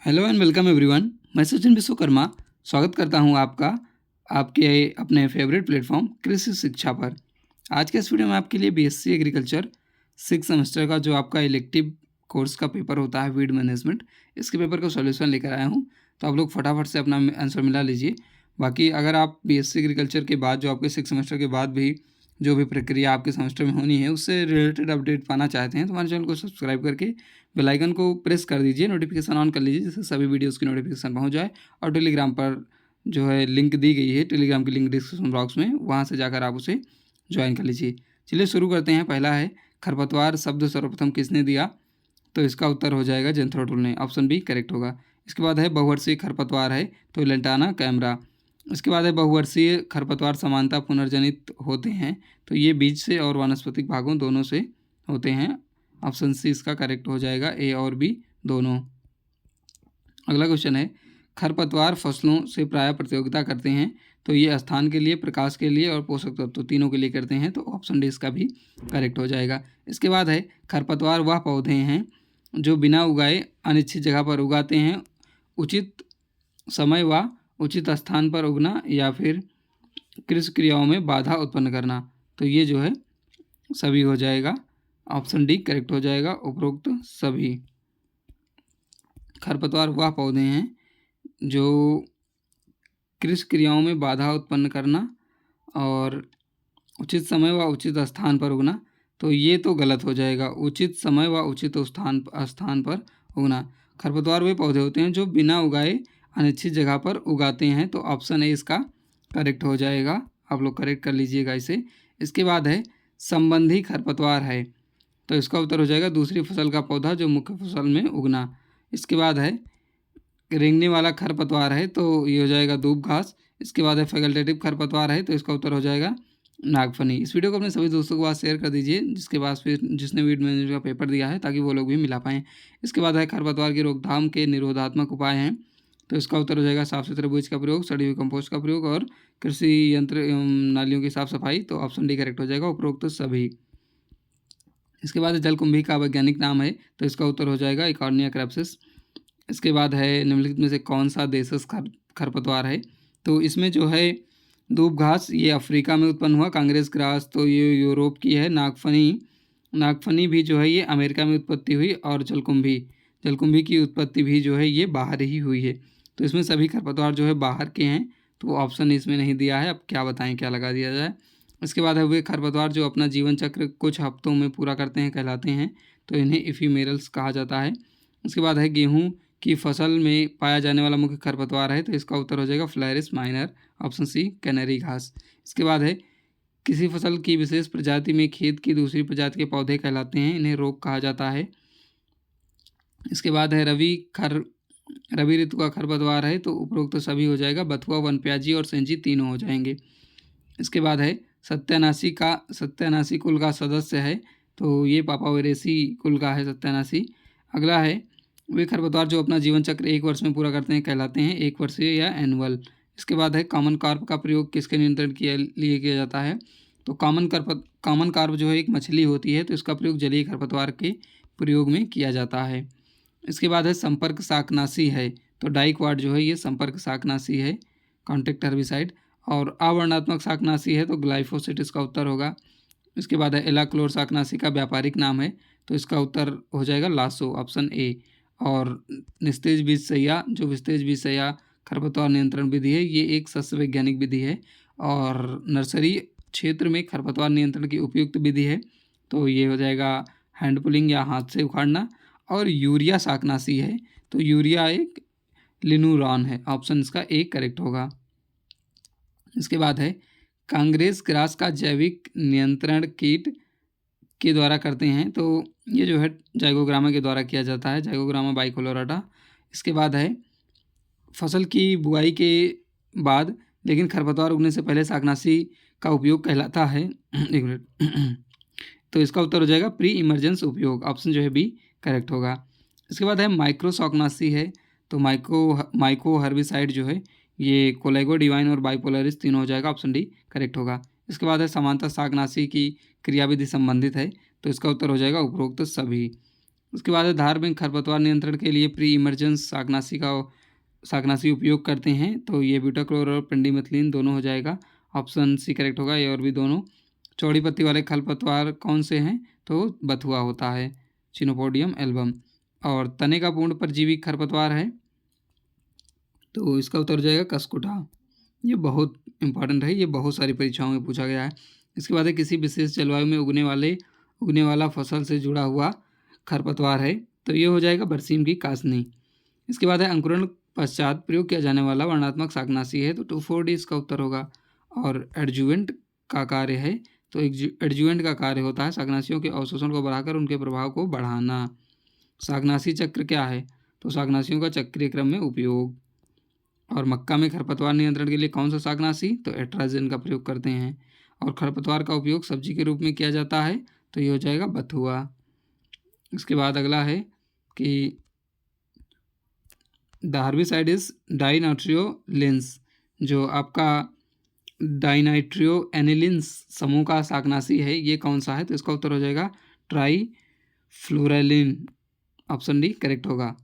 Hello and welcome everyone. मैं सचिन विश्वकर्मा स्वागत करता हूं आपका आपके अपने फेवरेट प्लेटफॉर्म कृषि शिक्षा पर। आज के इस वीडियो में आपके लिए बीएससी एग्रीकल्चर 6 सेमेस्टर का जो आपका इलेक्टिव कोर्स का पेपर होता है वीड मैनेजमेंट, इसके पेपर का सॉल्यूशन लेकर आया हूं। तो आप लोग फटाफट से अपना आंसर मिला लीजिए। बाकी अगर आप बीएससी एग्रीकल्चर के बाद जो आपके 6 सेमेस्टर के बाद भी जो भी प्रक्रिया आपके सेमेस्टर में होनी है उससे रिलेटेड अपडेट पाना चाहते हैं तो हमारे चैनल को सब्सक्राइब करके बेल आइकन को प्रेस कर दीजिए, नोटिफिकेशन ऑन कर लीजिए जिससे सभी वीडियोस की नोटिफिकेशन पहुंच जाए। और टेलीग्राम पर जो है लिंक दी गई है, टेलीग्राम की लिंक डिस्क्रिप्शन बॉक्स में, वहां से जाकर आप उसे ज्वाइन कर लीजिए। चलिए शुरू करते हैं। पहला है खरपतवार शब्द सर्वप्रथम किसने दिया? तो इसका उत्तर हो जाएगा जेंथ्रोटुल ने, ऑप्शन बी करेक्ट होगा। इसके बाद है बहुवर्षीय खरपतवार है तो लेंटाना कैमरा। इसके बाद है बहुवर्षीय खरपतवार समानता पुनर्जनित होते हैं तो ये बीज से और वानस्पतिक भागों दोनों से होते हैं। ऑप्शन सी इसका करेक्ट हो जाएगा, ए और बी दोनों। अगला क्वेश्चन है खरपतवार फसलों से प्रायः प्रतियोगिता करते हैं तो ये स्थान के लिए, प्रकाश के लिए और पोषक तत्व तीनों के लिए करते हैं तो ऑप्शन डी इसका भी करेक्ट हो जाएगा। इसके बाद है खरपतवार वह पौधे हैं जो बिना उगाए अनिश्चित जगह पर उगाते हैं, उचित समय व उचित स्थान पर उगना या फिर कृषि क्रियाओं में बाधा उत्पन्न करना। तो ये जो है सभी हो जाएगा, ऑप्शन डी करेक्ट हो जाएगा, उपरोक्त सभी। खरपतवार वह पौधे हैं जो कृषि क्रियाओं में बाधा उत्पन्न करना और उचित समय व उचित स्थान पर उगना। तो ये तो गलत हो जाएगा, उचित समय व उचित स्थान पर उगना। खरपतवार वे पौधे होते हैं जो बिना उगाए अनिश्चित जगह पर उगाते हैं तो ऑप्शन ए इसका करेक्ट हो जाएगा। आप लोग करेक्ट कर लीजिएगा इसे। इसके बाद है संबंधी खरपतवार है तो इसका उत्तर हो जाएगा दूसरी फसल का पौधा जो मुख्य फसल में उगना। इसके बाद है रेंगने वाला खरपतवार है तो ये हो जाएगा दूब घास। इसके बाद है फैकल्टेटिव खरपतवार है तो इसका उत्तर हो जाएगा नागफनी। इस वीडियो को अपने सभी दोस्तों के पास शेयर कर दीजिए जिसके पास फिर जिसने वीड मैनेजर का पेपर दिया है ताकि वो लोग भी मिला पाएँ। इसके बाद है खरपतवार की रोकथाम के निरोधात्मक उपाय हैं तो इसका उत्तर हो जाएगा साफ सुथरे बीज का प्रयोग, सड़ी हुई कंपोस्ट का प्रयोग और कृषि यंत्र एवं नालियों की साफ सफाई। तो ऑप्शन डी करेक्ट हो जाएगा, उपरोक्त सभी। इसके बाद जलकुंभी का वैज्ञानिक नाम है तो इसका उत्तर हो जाएगा इकॉर्निया क्रेप्सिस। इसके बाद है निम्नलिखित में से कौन सा देशज खरपतवार है? तो इसमें जो है दूब घास ये अफ्रीका में उत्पन्न हुआ, कांग्रेस ग्रास तो ये यूरोप की है, नागफनी भी जो है ये अमेरिका में उत्पत्ति हुई और जलकुंभी की उत्पत्ति भी जो है ये बाहर ही हुई है। तो इसमें सभी खरपतवार जो है बाहर के हैं तो ऑप्शन इसमें नहीं दिया है। अब क्या बताएं, क्या लगा दिया जाए। इसके बाद है वे खरपतवार जो अपना जीवन चक्र कुछ हफ्तों में पूरा करते हैं कहलाते हैं तो इन्हें इफीमेरल्स कहा जाता है। इसके बाद है गेहूँ की फसल में पाया जाने वाला मुख्य खरपतवार है तो इसका उत्तर हो जाएगा Phalaris minor, option C canary घास। इसके बाद है किसी फसल की विशेष प्रजाति में खेत की दूसरी प्रजाति के पौधे कहलाते हैं, इन्हें रोग कहा जाता है। इसके बाद है रवि ऋतु का खरपतवार है तो उपरोक्त तो सभी हो जाएगा, बथुआ, वनप्याजी और सेंजी तीनों हो जाएंगे। इसके बाद है सत्यानाशी कुल का सदस्य है तो ये पापावेरेसी कुल का है सत्यानाशी। अगला है वे खरपतवार जो अपना जीवन चक्र 1 वर्ष में पूरा करते हैं कहलाते हैं एक वर्षीय या एनुअल। इसके बाद है कॉमन कार्प का प्रयोग किसके नियंत्रण के लिए किया जाता है? तो कॉमन कार्प जो है एक मछली होती है तो इसका प्रयोग जलीय खरपतवार के प्रयोग में किया जाता है। इसके बाद है संपर्क शाकनाशी है तो डाइक्वाड जो है ये संपर्क शाकनाशी है, कॉन्टैक्ट हर्बिसाइड। और अवर्णात्मक शाकनाशी है तो ग्लाइफोसेट इसका उत्तर होगा। इसके बाद है एलाक्लोर शाकनाशी का व्यापारिक नाम है तो इसका उत्तर हो जाएगा लासो, ऑप्शन ए। और निस्तेज बीज सैया जो विस्तेज बीज सैया खरपतवार नियंत्रण विधि है ये एक सस्य वैज्ञानिक विधि है और नर्सरी क्षेत्र में खरपतवार नियंत्रण की उपयुक्त विधि है तो ये हो जाएगा हैंड पुलिंग या हाथ से उखाड़ना। और यूरिया शाकनाशी है तो यूरिया एक लिनुरॉन है, ऑप्शन इसका ए करेक्ट होगा। इसके बाद है कांग्रेस ग्रास का जैविक नियंत्रण कीट के द्वारा करते हैं तो ये जो है जाइगोग्रामा के द्वारा किया जाता है, जाइगोग्रामा बाइकोलोराटा। इसके बाद है फसल की बुआई के बाद लेकिन खरपतवार उगने से पहले शाकनाशी का उपयोग कहलाता है एक मिनट तो इसका उत्तर हो जाएगा प्री इमरजेंस उपयोग, ऑप्शन जो है बी करेक्ट होगा। इसके बाद है माइक्रो शाकनाशी है तो माइको हर्बिसाइड जो है ये कोलेगो डिवाइन और बाइपोलरिस तीनों हो जाएगा, ऑप्शन डी करेक्ट होगा। इसके बाद है समांतर शाकनाशी की क्रियाविधि संबंधित है तो इसका उत्तर हो जाएगा उपरोक्त सभी। उसके बाद है धार में खरपतवार नियंत्रण के लिए प्री इमरजेंस शाकनाशी उपयोग करते हैं, तो ये ब्यूटाक्लोर और पेंडिमेथिलीन दोनों हो जाएगा। ऑप्शन सी करेक्ट होगा, ये और भी दोनों। चौड़ी पत्ती वाले खरपतवार कौन से हैं, तो बथुआ होता है, चिनोपोडियम एल्बम। और तने का पूर्ण परजीवी खरपतवार है, तो इसका उत्तर हो जाएगा कसकुटा। ये बहुत इंपॉर्टेंट है, ये बहुत सारी परीक्षाओं में पूछा गया है। इसके बाद है किसी विशेष जलवायु में उगने वाला फसल से जुड़ा हुआ खरपतवार है, तो ये हो जाएगा बरसीम की कासनी। इसके बाद है अंकुरण पश्चात प्रयोग किया जाने वाला वर्णात्मक शाकनाशी है, तो 2,4-D इसका उत्तर होगा। और एडजुवेंट का कार्य है, तो एडजुवेंट का कार्य होता है शाकनाशियों के अवशोषण को बढ़ाकर उनके प्रभाव को बढ़ाना। शाकनाशी चक्र क्या है, तो शाकनाशियों का चक्रीय क्रम में उपयोग। और मक्का में खरपतवार नियंत्रण के लिए कौन सा शाकनाशी, तो एट्राजिन का प्रयोग करते हैं। और खरपतवार का उपयोग सब्जी के रूप में किया जाता है, तो ये हो जाएगा बथुआ। इसके बाद अगला है कि द हर्बिसाइड इज डाइनाइट्रियोलिन्स, जो आपका डाइनाइट्रियोएनिलिन्स समूह का शाकनाशी है, ये कौन सा है, तो इसका उत्तर हो जाएगा ट्राईफ्लोरेलिन। ऑप्शन डी करेक्ट होगा।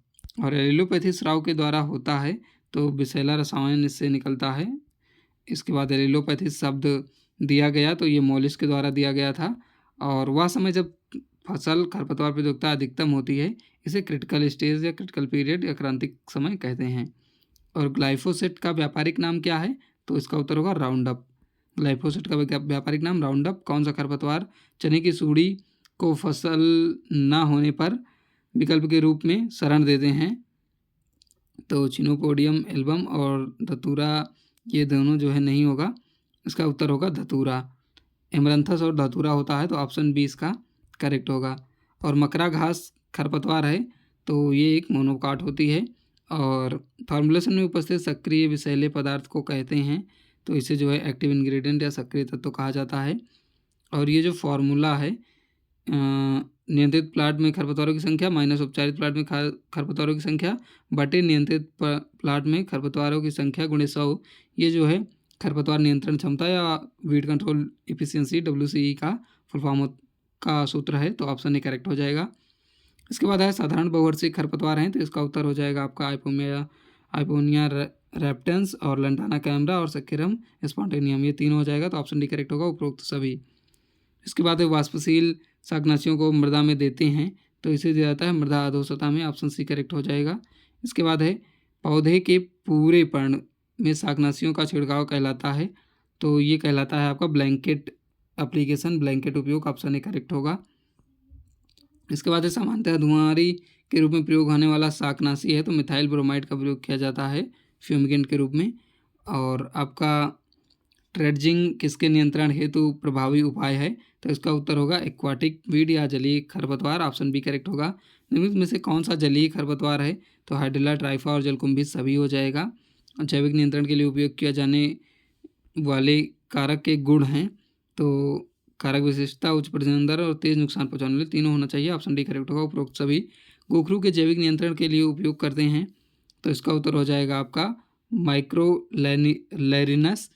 और एलिलोपैथी स्राव के द्वारा होता है, तो विषैला रसायन इससे निकलता है। इसके बाद एलिलोपैथी शब्द दिया गया, तो ये मोलिस के द्वारा दिया गया था। और वह समय जब फसल खरपतवार प्रतियोगिता अधिकतम होती है, इसे क्रिटिकल स्टेज या क्रिटिकल पीरियड या क्रांतिक समय कहते हैं। और ग्लाइफोसेट का व्यापारिक नाम क्या है, तो इसका उत्तर होगा राउंडअप। ग्लाइफोसेट का व्यापारिक नाम राउंडअप। कौन सा खरपतवार चने की सूढ़ी को फसल न होने पर विकल्प के रूप में शरण देते हैं, तो चिनोपोडियम एल्बम और धतूरा, ये दोनों जो है नहीं होगा, इसका उत्तर होगा धतूरा। एमरंथस और धतूरा होता है, तो ऑप्शन बी इसका करेक्ट होगा। और मकरा घास खरपतवार है, तो ये एक मोनोकाट होती है। और फॉर्मुलेशन में उपस्थित सक्रिय विषैले पदार्थ को कहते हैं, तो इसे जो है एक्टिव इंग्रेडिएंट या सक्रिय तत्व कहा जाता है। और ये जो फॉर्मूला है, नियंत्रित प्लाट में खरपतवारों की संख्या माइनस उपचारित प्लाट में खरपतवारों की संख्या बटे नियंत्रित प्लाट में खरपतवारों की संख्या गुणे 100, ये जो है खरपतवार नियंत्रण क्षमता या वीड कंट्रोल इफिशियंसी WCE का फुल फॉर्म का सूत्र है, तो ऑप्शन ए करेक्ट हो जाएगा। इसके बाद है साधारण बहुवर्षीय खरपतवार हैं, तो इसका उत्तर हो जाएगा आपका आइपोनिया रेप्टेंस और लंटाना कैमरा और सक्केरम स्पॉन्टेनियम, ये तीनों हो जाएगा, तो ऑप्शन डी करेक्ट होगा उपरोक्त सभी। इसके बाद है वाष्पशील शाकनाशियों को मृदा में देते हैं, तो इसे दिया जाता है मृदा अधोसतह में, ऑप्शन सी करेक्ट हो जाएगा। इसके बाद है पौधे के पूरे पर्ण में शाकनाशियों का छिड़काव कहलाता है, तो ये कहलाता है आपका ब्लैंकेट एप्लीकेशन, ब्लैंकेट उपयोग, ऑप्शन ए करेक्ट होगा। इसके बाद है सामान्यतः धुआंधारी के रूप में प्रयोग होने वाला शाकनाशी है, तो मिथाइल ब्रोमाइड का प्रयोग किया जाता है फ्यूमिगेंट के रूप में। और आपका ट्रेडजिंग किसके नियंत्रण हेतु प्रभावी उपाय है, तो इसका उत्तर होगा एक्वाटिक वीड या जलीय खरपतवार, ऑप्शन बी करेक्ट होगा। निम्नलिखित में से कौन सा जलीय खरपतवार है, तो हाइड्रिला, ट्राइफा और जलकुंभी सभी हो जाएगा। जैविक नियंत्रण के लिए उपयोग किया जाने वाले कारक के गुण हैं, तो कारक विशेषता, उच्च प्रजनन दर और तेज नुकसान पहुंचाने वाले तीनों होना चाहिए, ऑप्शन डी करेक्ट होगा उपरोक्त सभी। गोखरू के जैविक नियंत्रण के लिए उपयोग करते हैं, तो इसका उत्तर हो जाएगा आपका माइक्रो लैरिनस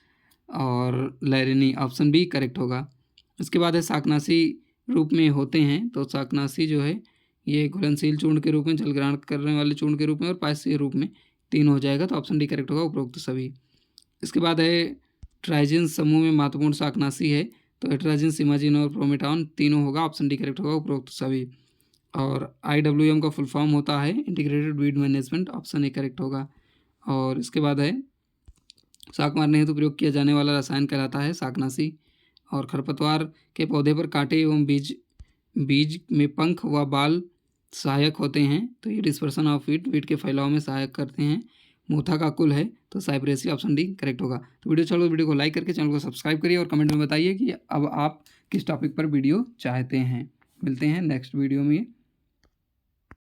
और लैरिनी, ऑप्शन बी करेक्ट होगा। इसके बाद है शाकनाशी रूप में होते हैं, तो शाकनाशी जो है ये घुलनशील चूर्ण के रूप में, जल ग्रहण करने वाले चूर्ण के रूप में और पायसीय रूप में, तीन हो जाएगा, तो ऑप्शन डी करेक्ट होगा उपरोक्त सभी। इसके बाद है ट्राइजिन समूह में महत्वपूर्ण शाकनाशी है, तो एट्राजिन, सिमाजिन और प्रोमेटान तीनों होगा, ऑप्शन डी करेक्ट होगा उपरोक्त सभी। और IWM का फुल फॉर्म होता है integrated weed management, option A correct होगा। और इसके बाद है शाक मारने हेतु प्रयोग किया जाने वाला रसायन कहलाता है शाकनाशी। और खरपतवार के पौधे पर कांटे एवं बीज में पंख व बाल सहायक होते हैं, तो ये डिस्पर्सन ऑफ वीट के फैलाव में सहायक करते हैं। मोथा का कुल है, तो साइप्रेसी, ऑप्शन डी करेक्ट होगा। तो वीडियो को लाइक करके चैनल को सब्सक्राइब करिए और कमेंट में बताइए कि अब आप किस टॉपिक पर वीडियो चाहते हैं। मिलते हैं नेक्स्ट वीडियो में।